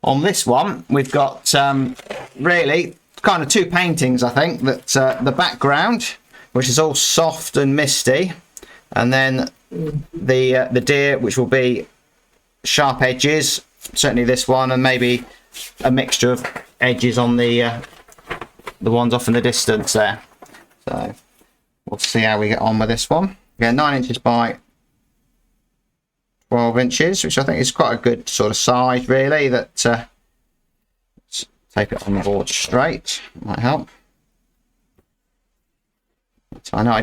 On this one, we've got really kind of two paintings, I think. That the background, which is all soft and misty, and then the deer, which will be sharp edges. Certainly this one, and maybe a mixture of edges on the ones off in the distance there. So we'll see how we get on with this one. Again, 9 inches by 12 inches, which I think is quite a good sort of size, really. That let's tape it on the board straight, might help. So I know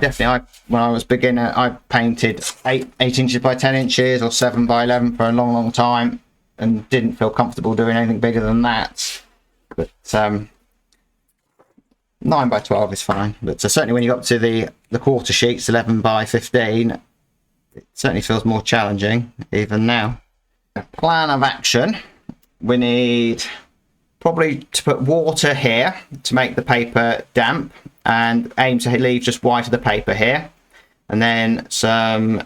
when I was beginner, I painted 8 inches by 10 inches or 7 by 11 for a long time, and didn't feel comfortable doing anything bigger than that. But 9 by 12 is fine. But certainly when you go up to the quarter sheets, 11 by 15, it certainly feels more challenging even now. Plan of action: we need probably to put water here to make the paper damp, and aim to leave just white of the paper here, and then some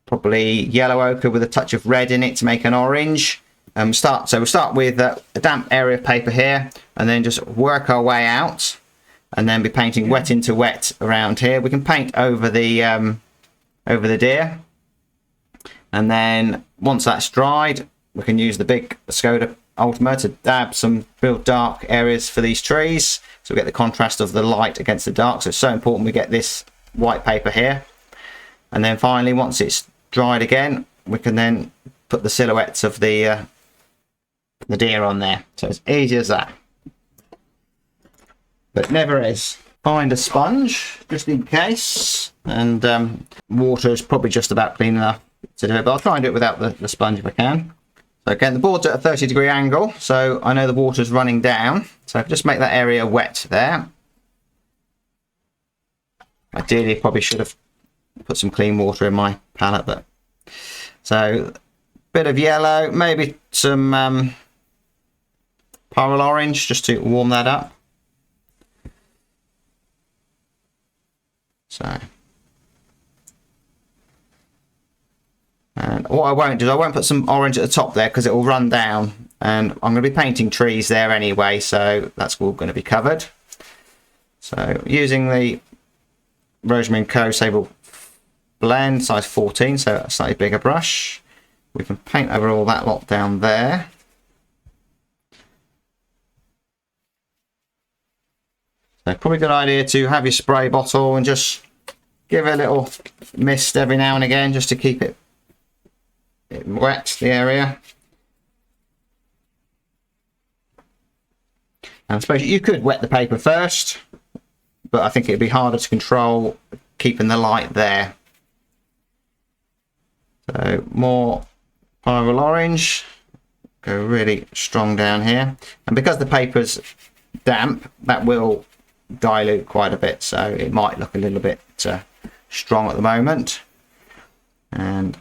probably yellow ochre with a touch of red in it to make an orange. We'll start with a damp area of paper here, and then just work our way out, and then be painting wet into wet around here. We can paint over the deer, and then once that's dried, we can use the big Skoda Ultima to dab some real dark areas for these trees, so we get the contrast of the light against the dark. So it's so important we get this white paper here. And then finally, once it's dried again, we can then put the silhouettes of the deer on there. So it's easy as that, but never is. Find a sponge just in case, and water is probably just about clean enough to do it, but I'll try and do it without the sponge if I can. So again, the board's at a 30-degree angle, so I know the water's running down, so just make that area wet there. Ideally probably should have put some clean water in my palette, but so bit of yellow, maybe some pyrrole orange just to warm that up. So, and what I won't do is I won't put some orange at the top there because it will run down, and I'm going to be painting trees there anyway, so that's all going to be covered. So using the Rosemary & Co Sable blend size 14, so a slightly bigger brush, we can paint over all that lot down there. So probably a good idea to have your spray bottle and just give it a little mist every now and again just to keep it wet, the area. And I suppose you could wet the paper first, but I think it'd be harder to control keeping the light there. So more pyrrole orange, go really strong down here, and because the paper's damp, that will dilute quite a bit, so it might look a little bit strong at the moment. And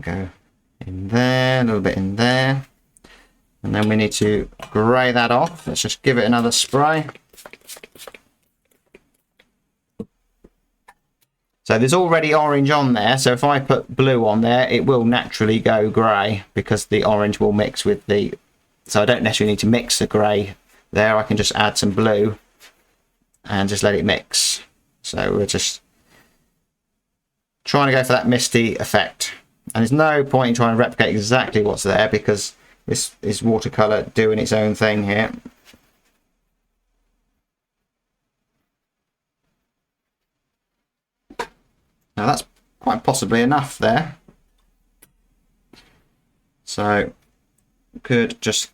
go in there, a little bit in there, and then we need to grey that off. Let's just give it another spray. So there's already orange on there, so if I put blue on there, it will naturally go grey because the orange will mix with the, so I don't necessarily need to mix the grey there. I can just add some blue and just let it mix. So we're just trying to go for that misty effect, and there's no point in trying to replicate exactly what's there because this is watercolour doing its own thing here. Now that's quite possibly enough there, so could just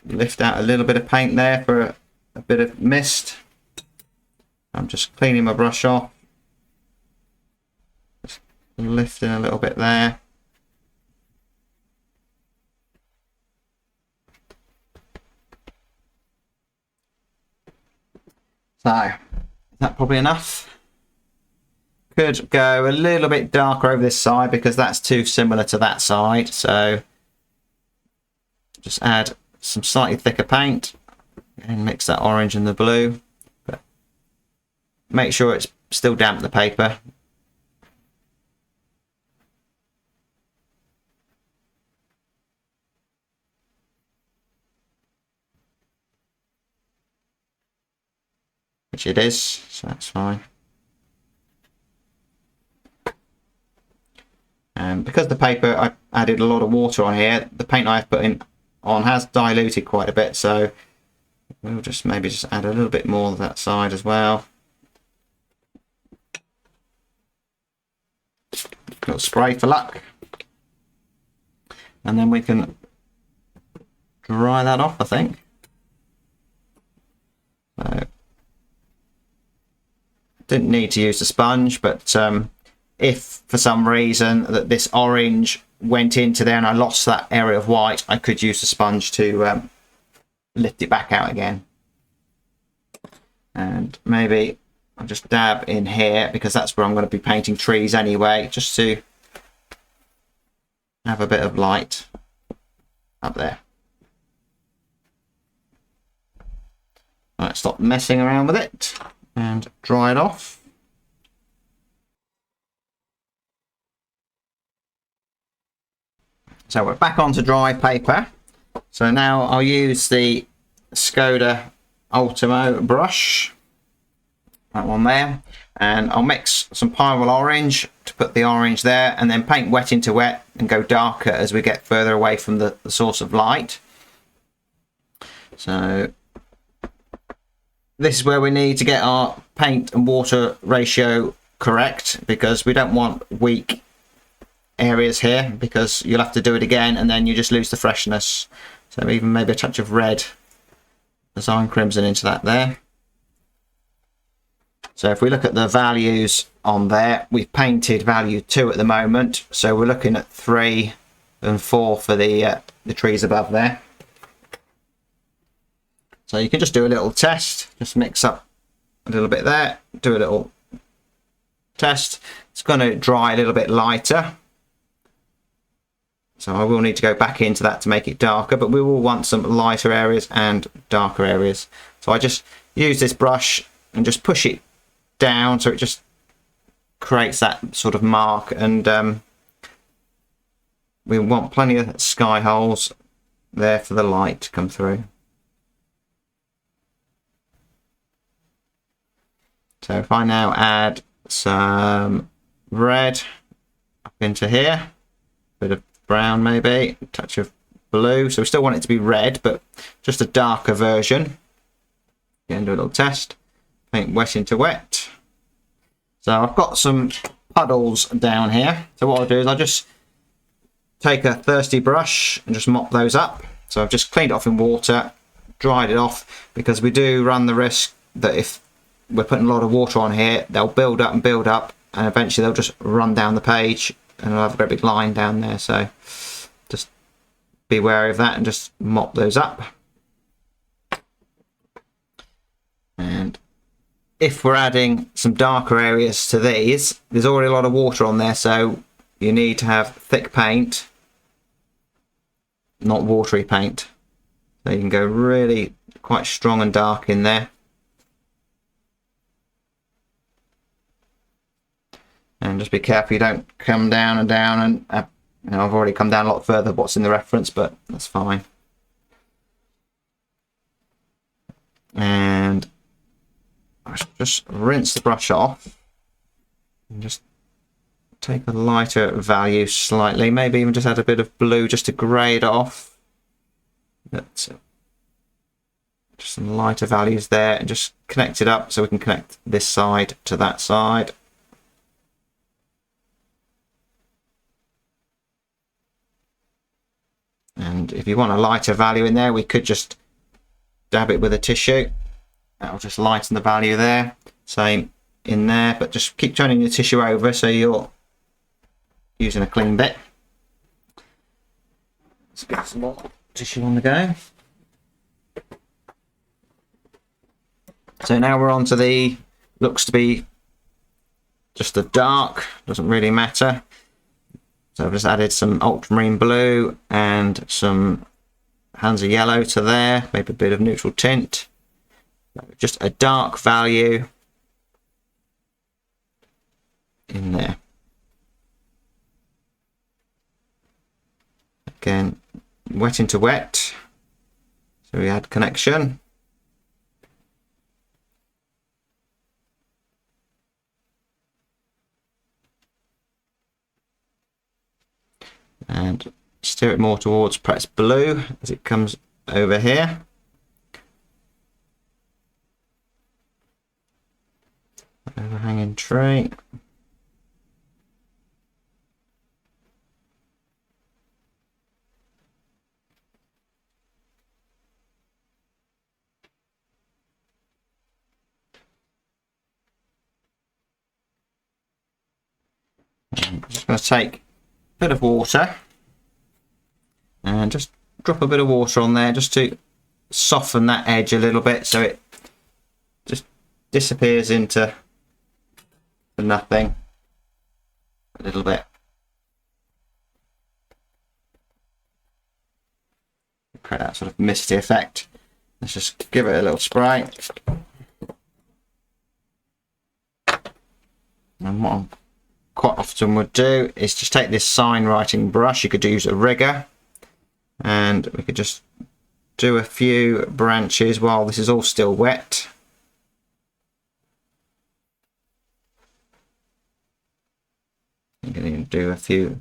lift out a little bit of paint there for a bit of mist. I'm just cleaning my brush off, just lifting a little bit there. So is that probably enough? Could go a little bit darker over this side because that's too similar to that side, so just add some slightly thicker paint and mix that orange and the blue, but make sure it's still damp, the paper. which it is, so that's fine. And because the paper, I added a lot of water on here, the paint I've put in on has diluted quite a bit, so we'll just maybe just add a little bit more on that side as well. Little spray for luck, and then we can dry that off, I think. So, didn't need to use the sponge, but if for some reason that this orange went into there and I lost that area of white, I could use the sponge to lift it back out again. And maybe I'll just dab in here, because that's where I'm going to be painting trees anyway, just to have a bit of light up there. Right, stop messing around with it and dry it off. So we're back onto dry paper. So now I'll use the Skoda Ultimo brush, that one there, and I'll mix some Pyrrole orange to put the orange there, and then paint wet into wet and go darker as we get further away from the source of light. So this is where we need to get our paint and water ratio correct, because we don't want weak areas here, because you'll have to do it again and then you just lose the freshness. So even maybe a touch of red, design crimson into that there. So if we look at the values on there, we've painted value 2 at the moment, so we're looking at 3 and 4 for the trees above there. So you can just do a little test, just mix up a little bit there, do a little test. It's going to dry a little bit lighter, so I will need to go back into that to make it darker, but we will want some lighter areas and darker areas. So I just use this brush and just push it down so it just creates that sort of mark, and we want plenty of sky holes there for the light to come through. So if I now add some red up into here, a bit of brown maybe, a touch of blue, so we still want it to be red, but just a darker version. Again, do a little test, paint wet into wet. So I've got some puddles down here, so what I'll do is I'll just take a thirsty brush and just mop those up. So I've just cleaned it off in water, dried it off, because we do run the risk that if we're putting a lot of water on here, they'll build up, and eventually they'll just run down the page and I'll have a great big line down there. So just be wary of that and just mop those up. And if we're adding some darker areas to these, there's already a lot of water on there, so you need to have thick paint, not watery paint. So you can go really quite strong and dark in there. And just be careful you don't come down and down, and you know, I've already come down a lot further than what's in the reference, but that's fine. And I just rinse the brush off and just take a lighter value slightly, maybe even just add a bit of blue just to grey it off. That's it. Just some lighter values there, and just connect it up so we can connect this side to that side. And if you want a lighter value in there, we could just dab it with a tissue. That'll just lighten the value there. Same in there, but just keep turning your tissue over so you're using a clean bit. Let's get some more tissue on the go. So now we're on to the, looks to be just a dark, doesn't really matter. So I've just added some ultramarine blue and some Hansa yellow to there, maybe a bit of neutral tint. Just a dark value in there. Again, wet into wet. So we add connection. and steer it more towards perhaps blue as it comes over here. Overhanging tree. I'm just going to take a bit of water and just drop a bit of water on there just to soften that edge a little bit so it just disappears into nothing a little bit. Create that sort of misty effect. Let's just give it a little spray. And what I quite often would do is just take this sign writing brush. You could use a rigger, and we could just do a few branches while this is all still wet. I'm going to do a few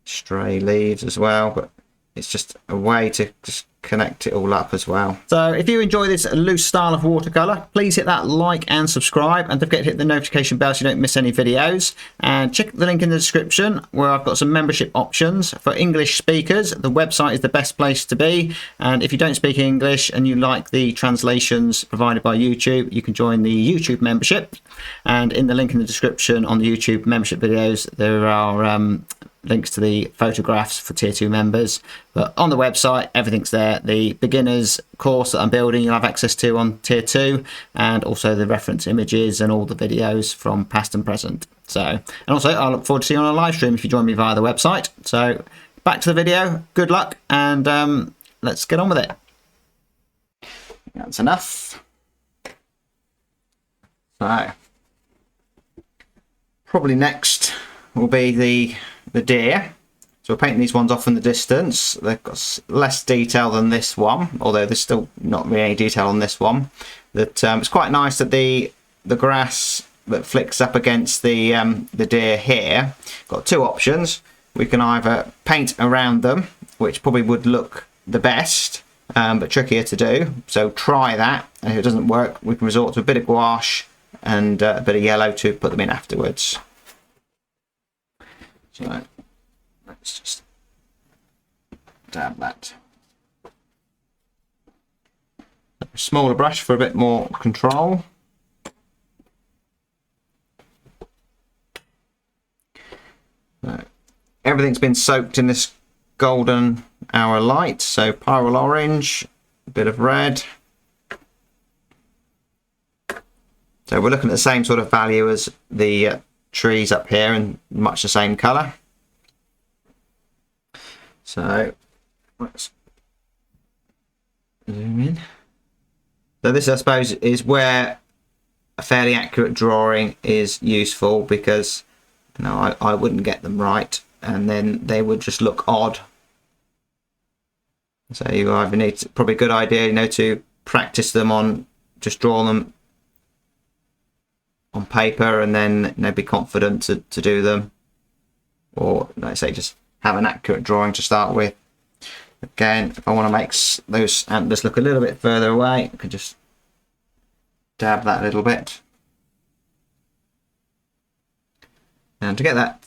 stray leaves as well, but it's just a way to just connect it all up as well. So if you enjoy this loose style of watercolour, please hit that like and subscribe, and don't forget to hit the notification bell so you don't miss any videos. And check the link in the description where I've got some membership options for English speakers. The website is the best place to be, and if you don't speak English and you like the translations provided by YouTube, you can join the YouTube membership. And in the link in the description on the YouTube membership videos, there are links to the photographs for tier 2 members, but on the website everything's there. The beginners course that I'm building you'll have access to on tier 2, and also the reference images and all the videos from past and present. So, and also I look forward to seeing you on a live stream if you join me via the website. So back to the video, good luck, and let's get on with it. That's enough. So probably next will be the deer. So we're painting these ones off in the distance. They've got less detail than this one, although there's still not really any detail on this one. That it's quite nice that the grass that flicks up against the deer here. Got two options. We can either paint around them, which probably would look the best, but trickier to do. So try that, and if it doesn't work, we can resort to a bit of gouache and a bit of yellow to put them in afterwards. So let's just dab that. A smaller brush for a bit more control. Everything's been soaked in this golden hour light, so pyrrole orange, a bit of red. So we're looking at the same sort of value as the trees up here, and much the same colour. So let's zoom in. So this, I suppose, is where a fairly accurate drawing is useful, because you know, I wouldn't get them right and then they would just look odd. So you either need to, probably a good idea, you know, to practice them on, just draw them on paper and then, you know, be confident to do them, or like I say, just have an accurate drawing to start with. Again, if I want to make those antlers look a little bit further away, I can just dab that a little bit, and to get that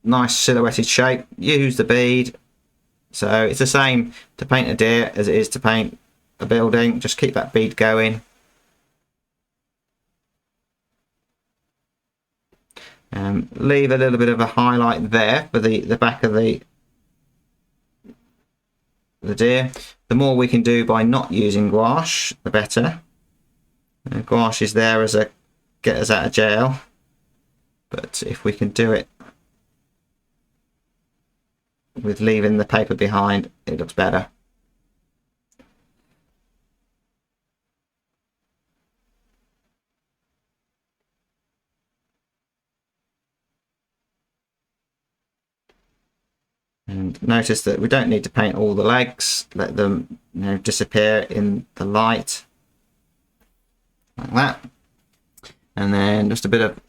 nice silhouetted shape, use the bead. So it's the same to paint a deer as it is to paint a building. Just keep that bead going. Leave a little bit of a highlight there for the back of the deer. The more we can do by not using gouache, the better. Gouache is there as a get us out of jail, but if we can do it with leaving the paper behind, it looks better. And notice that we don't need to paint all the legs, let them, you know, disappear in the light like that. And then just a bit of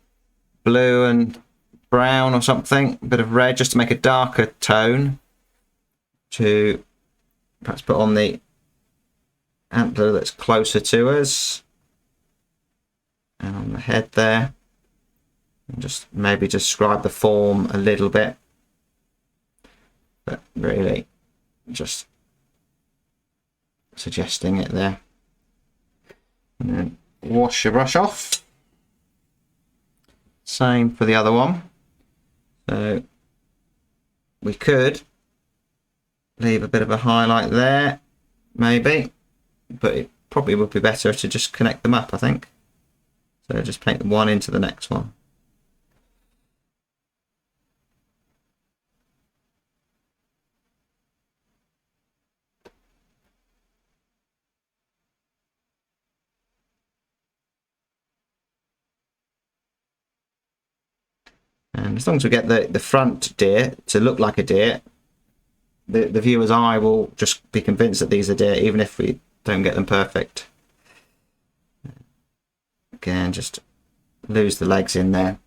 blue and brown or something, a bit of red, just to make a darker tone to perhaps put on the antler that's closer to us and on the head there, and just maybe describe the form a little bit, but really just suggesting it there. And then wash your brush off. Same for the other one. So we could leave a bit of a highlight there, maybe, but it probably would be better to just connect them up, I think. So just paint one into the next one. And as long as we get the front deer to look like a deer, the viewer's eye will just be convinced that these are deer, even if we don't get them perfect. Again, just lose the legs in there.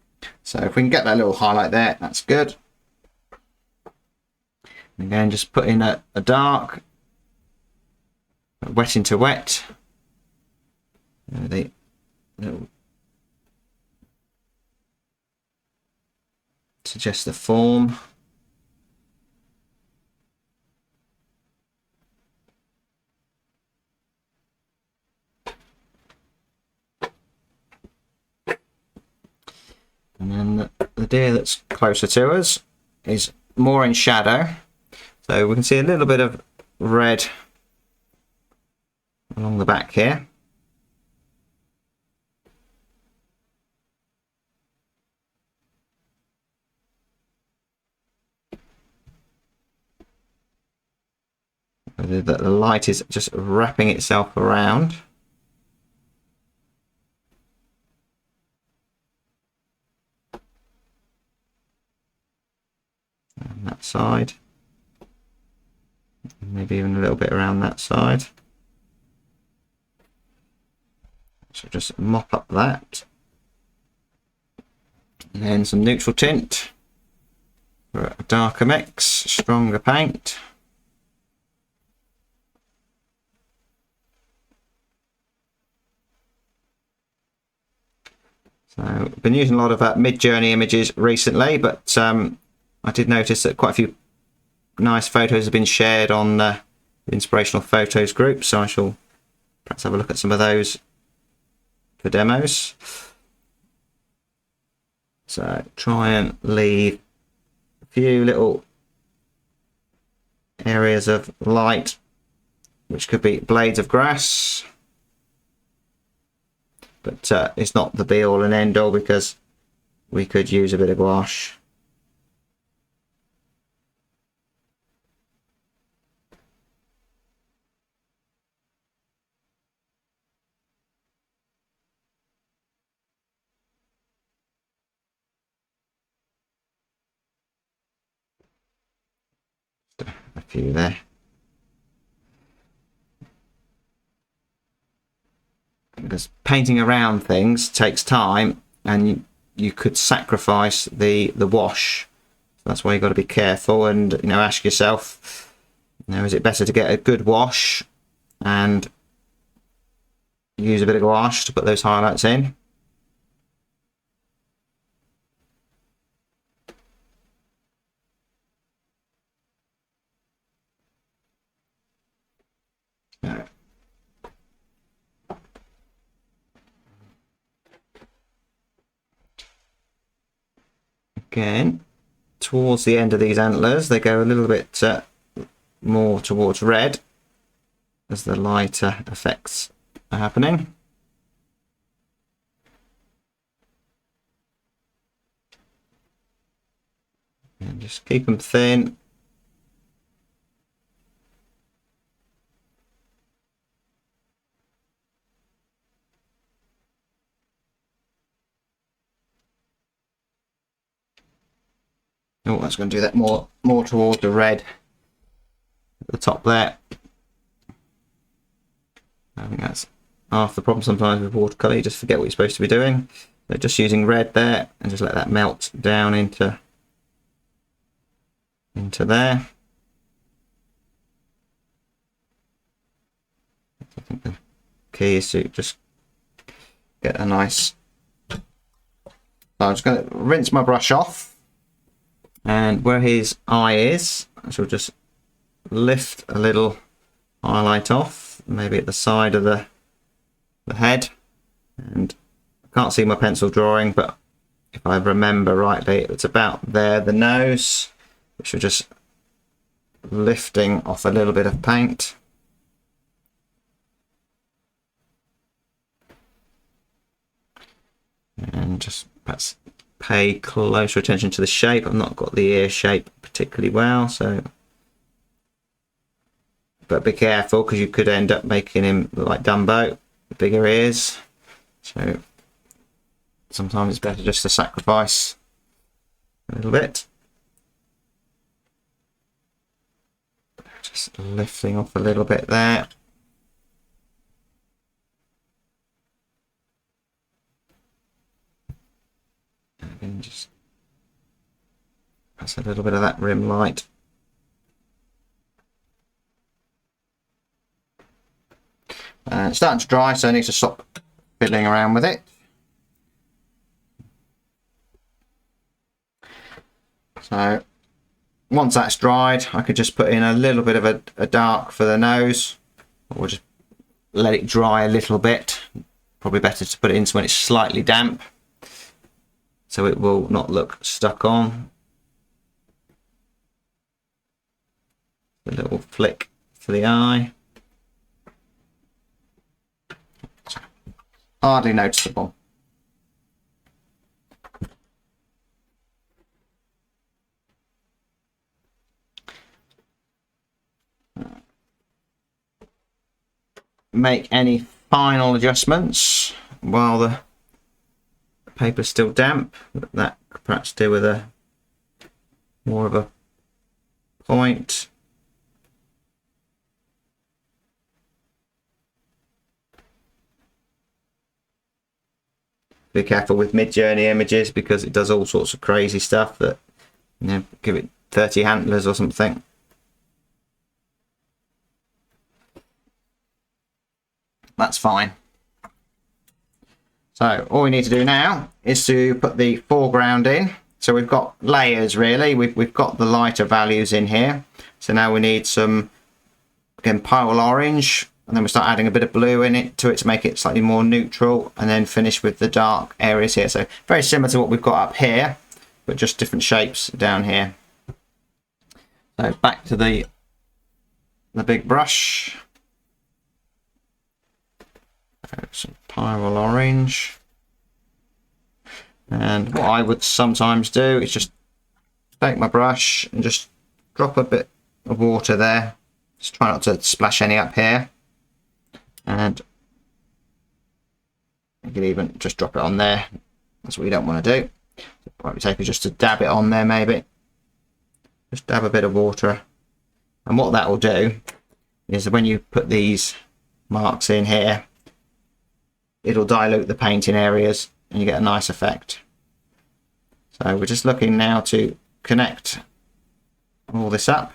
So if we can get that little highlight there, that's good. Again, just put in a dark, wet into wet. The little suggest the form. And then the deer that's closer to us is more in shadow, so we can see a little bit of red along the back here. The light is just wrapping itself around. And that side. Maybe even a little bit around that side. So just mop up that. And then some neutral tint for a darker mix, stronger paint. So I've been using a lot of mid-journey images recently, but I did notice that quite a few nice photos have been shared on the Inspirational Photos group, so I shall perhaps have a look at some of those for demos. So try and leave a few little areas of light, which could be blades of grass. But it's not the be all and end all, because we could use a bit of gouache. A few there. Because painting around things takes time, and you could sacrifice the wash. So that's why you've got to be careful, and ask yourself, is it better to get a good wash and use a bit of gouache to put those highlights in? No. Again, towards the end of these antlers, they go a little bit more towards red as the lighter effects are happening. And just keep them thin. Oh, that's going to do that more towards the red at the top there. I think that's half the problem sometimes with watercolour. You just forget what you're supposed to be doing. So just using red there, and just let that melt down into there. I think the key is to just get a nice. So I'm just going to rinse my brush off, and where his eye is, I shall just lift a little highlight off, maybe at the side of the head. And I can't see my pencil drawing, but if I remember rightly, it's about there, the nose, which we're just lifting off a little bit of paint. And just perhaps pay closer attention to the shape. I've not got the ear shape particularly well, so, but be careful because you could end up making him look like Dumbo, with bigger ears. So sometimes it's better just to sacrifice a little bit. Just lifting off a little bit there. And just pass a little bit of that rim light. It's starting to dry, so I need to stop fiddling around with it. So once that's dried, I could just put in a little bit of a dark for the nose, or just let it dry a little bit. Probably better to put it in when it's slightly damp, so it will not look stuck on. A little flick for the eye. Hardly noticeable. Make any final adjustments while the paper's still damp. That could perhaps do with a more of a point. Be careful with mid-journey images because it does all sorts of crazy stuff that, you know, give it 30 handlers or something. That's fine. So all we need to do now is to put the foreground in. So we've got layers really. We've got the lighter values in here. So now we need some, again, pale orange, and then we start adding a bit of blue in it to make it slightly more neutral, and then finish with the dark areas here. So very similar to what we've got up here, but just different shapes down here. So back to the big brush. Some pyrrole orange, and what I would sometimes do is just take my brush and just drop a bit of water there. Just try not to splash any up here, and you can even just drop it on there. That's what you don't want to do. It might be taken just to dab it on there, maybe just dab a bit of water, and what that will do is when you put these marks in here, it'll dilute the paint in areas and you get a nice effect. So we're just looking now to connect all this up.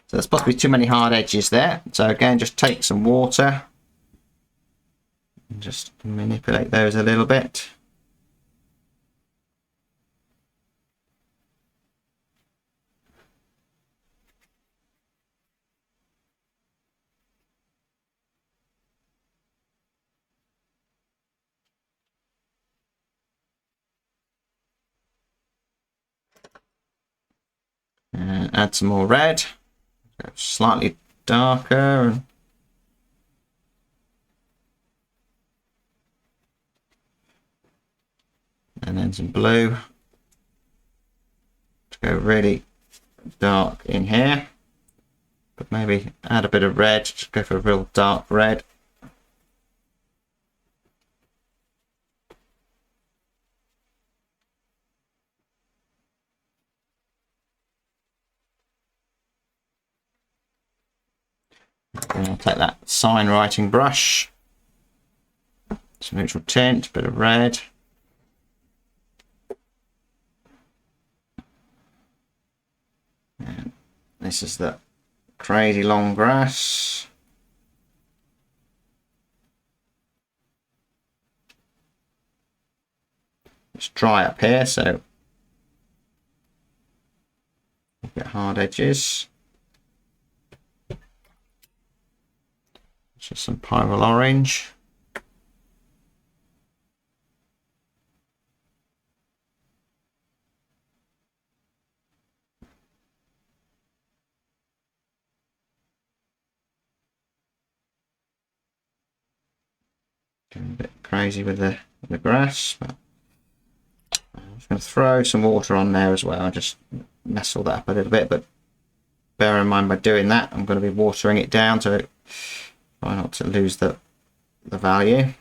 So there's possibly too many hard edges there. So again, just take some water and just manipulate those a little bit. And add some more red, slightly darker, and then some blue to go really dark in here, but maybe add a bit of red, just go for a real dark red. And I'll take that sign writing brush, Some neutral tint, bit of red. And this is the crazy long grass. It's dry up here, so get hard edges. Just some pyrrole orange. Getting a bit crazy with the grass, but I'm just going to throw some water on there as well. I just mess all that up a little bit, but bear in mind by doing that, I'm going to be watering it down to try not to lose the value.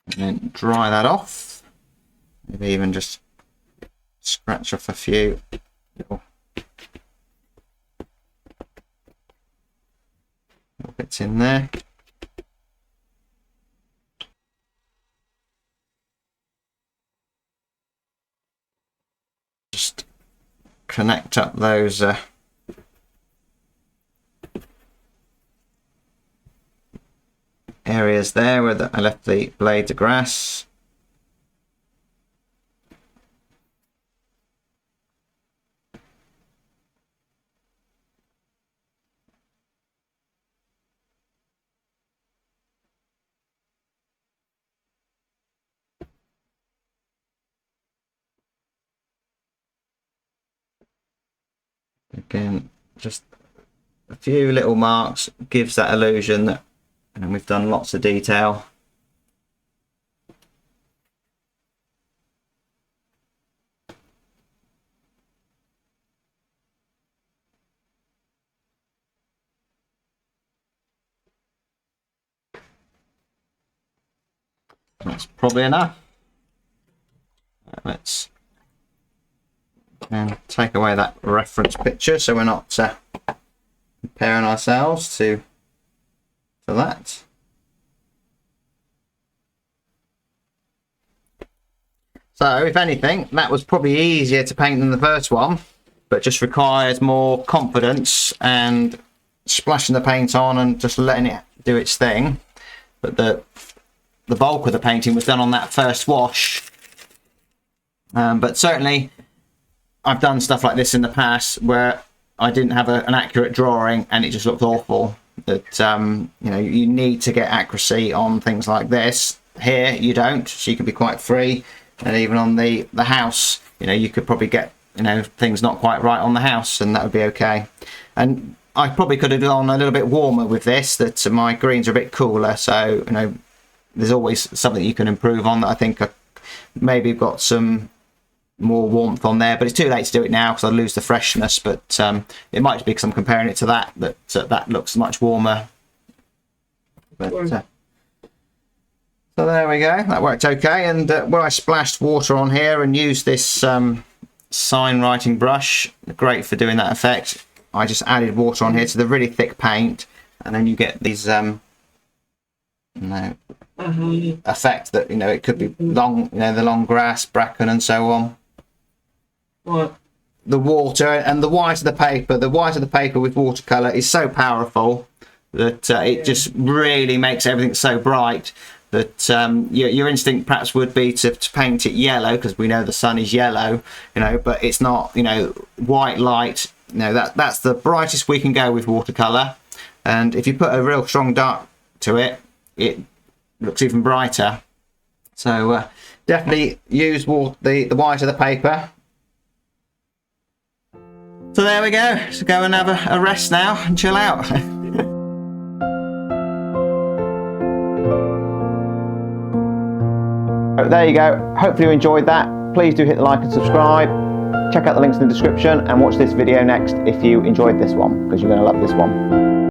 And then dry that off. Maybe even just scratch off a few little bits in there. Just connect up those areas there where I left the blades of grass. Again, just a few little marks gives that illusion that we've done lots of detail. That's probably enough. Let's take away that reference picture so we're not comparing ourselves to that. So if anything, that was probably easier to paint than the first one, but just requires more confidence and splashing the paint on and just letting it do its thing. But the bulk of the painting was done on that first wash. But certainly I've done stuff like this in the past where I didn't have an accurate drawing and it just looked awful. That you know, you need to get accuracy on things like this. Here you don't, so you can be quite free. And even on the house, you know, you could probably get, you know, things not quite right on the house, and that would be okay. And I probably could have gone a little bit warmer with this, that my greens are a bit cooler, so, you know, there's always something you can improve on that. I think maybe got some more warmth on there, but it's too late to do it now because I'll lose the freshness. But it might be because I'm comparing it to that that looks much warmer. But so there we go, that worked okay. And where I splashed water on here and used this sign writing brush, great for doing that effect, I just added water on here to the really thick paint, and then you get these you know, effect that, you know, it could be long, you know, the long grass, bracken and so on. What? The water and the white of the paper with watercolour is so powerful that it just really makes everything so bright that your instinct perhaps would be to paint it yellow, because we know the sun is yellow, you know, but it's not, you know, white light, you know, that's the brightest we can go with watercolour. And if you put a real strong dark to it, it looks even brighter. So definitely use the white of the paper. So there we go, so go and have a rest now and chill out. There you go, hopefully you enjoyed that. Please do hit the like and subscribe. Check out the links in the description and watch this video next if you enjoyed this one, because you're going to love this one.